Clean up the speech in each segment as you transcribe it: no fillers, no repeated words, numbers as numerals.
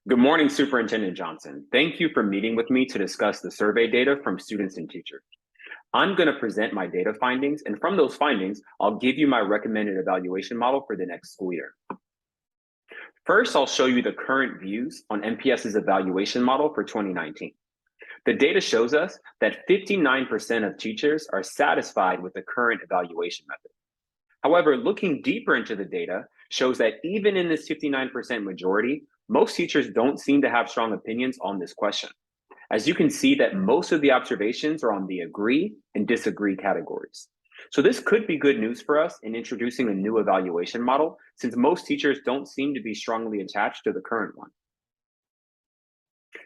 Good morning, Superintendent Johnson. Thank you for meeting with me to discuss the survey data from students and teachers. I'm going to present my data findings, and from those findings, I'll give you my recommended evaluation model for the next school year. First, I'll show you the current views on MPS's evaluation model for 2019. The data shows us that 59% of teachers are satisfied with the current evaluation method. However, looking deeper into the data shows that even in this 59% majority, most teachers don't seem to have strong opinions on this question. As you can see that most of the observations are on the agree and disagree categories. So this could be good news for us in introducing a new evaluation model, since most teachers don't seem to be strongly attached to the current one.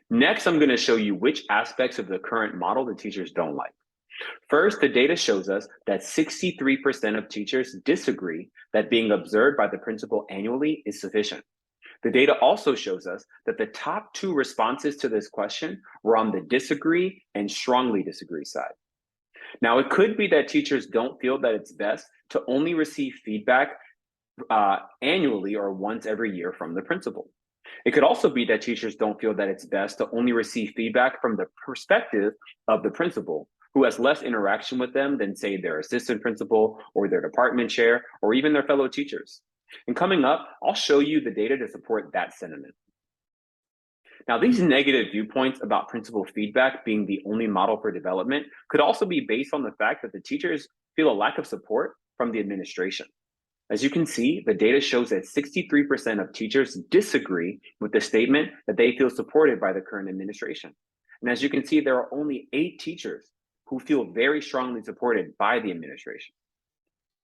Next, I'm going to show you which aspects of the current model the teachers don't like. First, the data shows us that 63% of teachers disagree that being observed by the principal annually is sufficient. The data also shows us that the top two responses to this question were on the disagree and strongly disagree side. Now, it could be that teachers don't feel that it's best to only receive feedback annually or once every year from the principal. It could also be that teachers don't feel that it's best to only receive feedback from the perspective of the principal, who has less interaction with them than, say, their assistant principal or their department chair or even their fellow teachers. And coming up, I'll show you the data to support that sentiment. Now, these negative viewpoints about principal feedback being the only model for development could also be based on the fact that the teachers feel a lack of support from the administration. As you can see, the data shows that 63% of teachers disagree with the statement that they feel supported by the current administration. And as you can see, there are only 8 teachers who feel very strongly supported by the administration.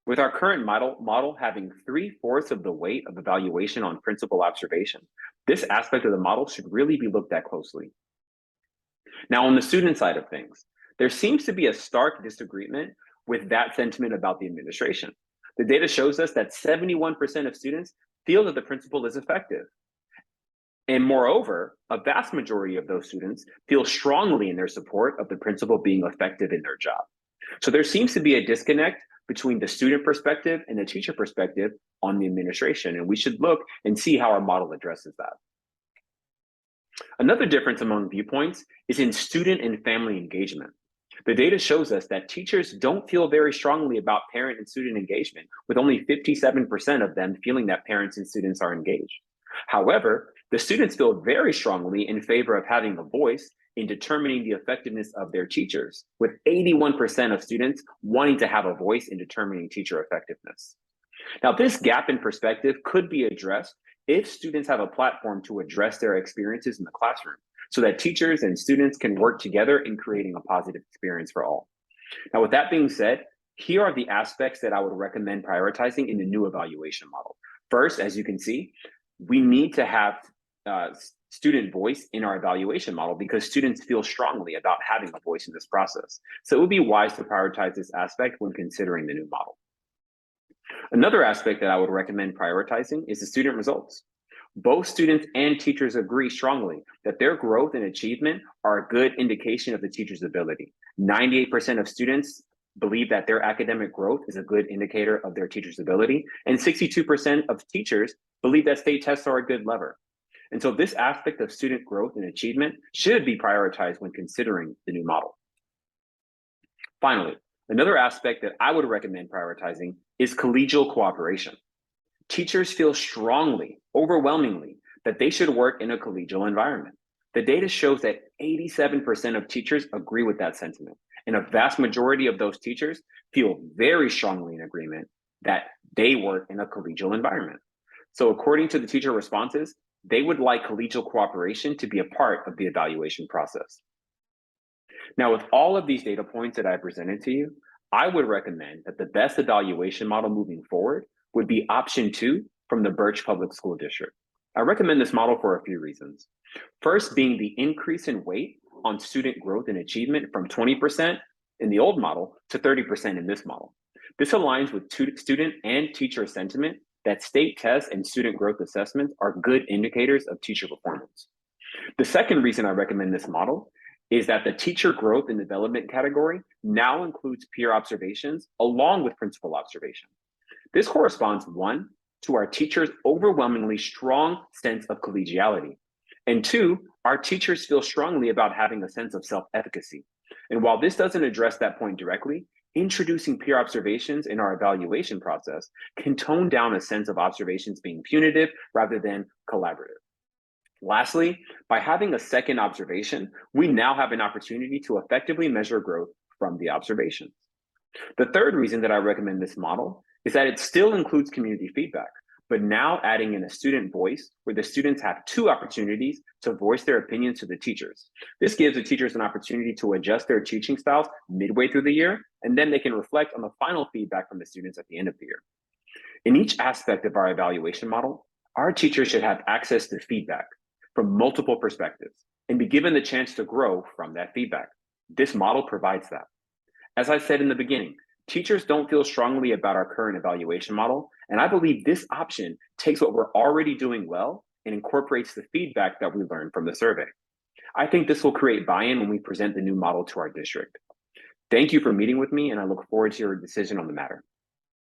With our current model having 3/4 of the weight of evaluation on principal observation, this aspect of the model should really be looked at closely. Now, on the student side of things, there seems to be a stark disagreement with that sentiment about the administration. The data shows us that 71% of students feel that the principal is effective. And moreover, a vast majority of those students feel strongly in their support of the principal being effective in their job. So there seems to be a disconnect between the student perspective and the teacher perspective on the administration, and we should look and see how our model addresses that. Another difference among viewpoints is in student and family engagement. The data shows us that teachers don't feel very strongly about parent and student engagement, with only 57% of them feeling that parents and students are engaged. However, the students feel very strongly in favor of having a voice in determining the effectiveness of their teachers, with 81% of students wanting to have a voice in determining teacher effectiveness. Now, this gap in perspective could be addressed if students have a platform to address their experiences in the classroom, so that teachers and students can work together in creating a positive experience for all. Now, with that being said, here are the aspects that I would recommend prioritizing in the new evaluation model. First, as you can see, we need to have student voice in our evaluation model because students feel strongly about having a voice in this process. So it would be wise to prioritize this aspect when considering the new model. Another aspect that I would recommend prioritizing is the student results. Both students and teachers agree strongly that their growth and achievement are a good indication of the teacher's ability. 98% of students believe that their academic growth is a good indicator of their teacher's ability, and 62% of teachers believe that state tests are a good lever. And so this aspect of student growth and achievement should be prioritized when considering the new model. Finally, another aspect that I would recommend prioritizing is collegial cooperation. Teachers feel strongly, overwhelmingly, that they should work in a collegial environment. The data shows that 87% of teachers agree with that sentiment, and a vast majority of those teachers feel very strongly in agreement that they work in a collegial environment. So according to the teacher responses, they would like collegial cooperation to be a part of the evaluation process. Now, with all of these data points that I presented to you, I would recommend that the best evaluation model moving forward would be option 2 from the Birch Public School District. I recommend this model for a few reasons. First being the increase in weight on student growth and achievement from 20% in the old model to 30% in this model. This aligns with student and teacher sentiment that state tests and student growth assessments are good indicators of teacher performance. The second reason I recommend this model is that the teacher growth and development category now includes peer observations along with principal observation. This corresponds, 1, to our teachers' overwhelmingly strong sense of collegiality, And two, our teachers feel strongly about having a sense of self-efficacy. And while this doesn't address that point directly, introducing peer observations in our evaluation process can tone down a sense of observations being punitive rather than collaborative. Lastly, by having a second observation, we now have an opportunity to effectively measure growth from the observations. The third reason that I recommend this model is that it still includes community feedback, but now adding in a student voice where the students have two opportunities to voice their opinions to the teachers. This gives the teachers an opportunity to adjust their teaching styles midway through the year, and then they can reflect on the final feedback from the students at the end of the year. In each aspect of our evaluation model, our teachers should have access to feedback from multiple perspectives and be given the chance to grow from that feedback. This model provides that. As I said in the beginning, teachers don't feel strongly about our current evaluation model, and I believe this option takes what we're already doing well and incorporates the feedback that we learned from the survey. I think this will create buy-in when we present the new model to our district. Thank you for meeting with me, and I look forward to your decision on the matter.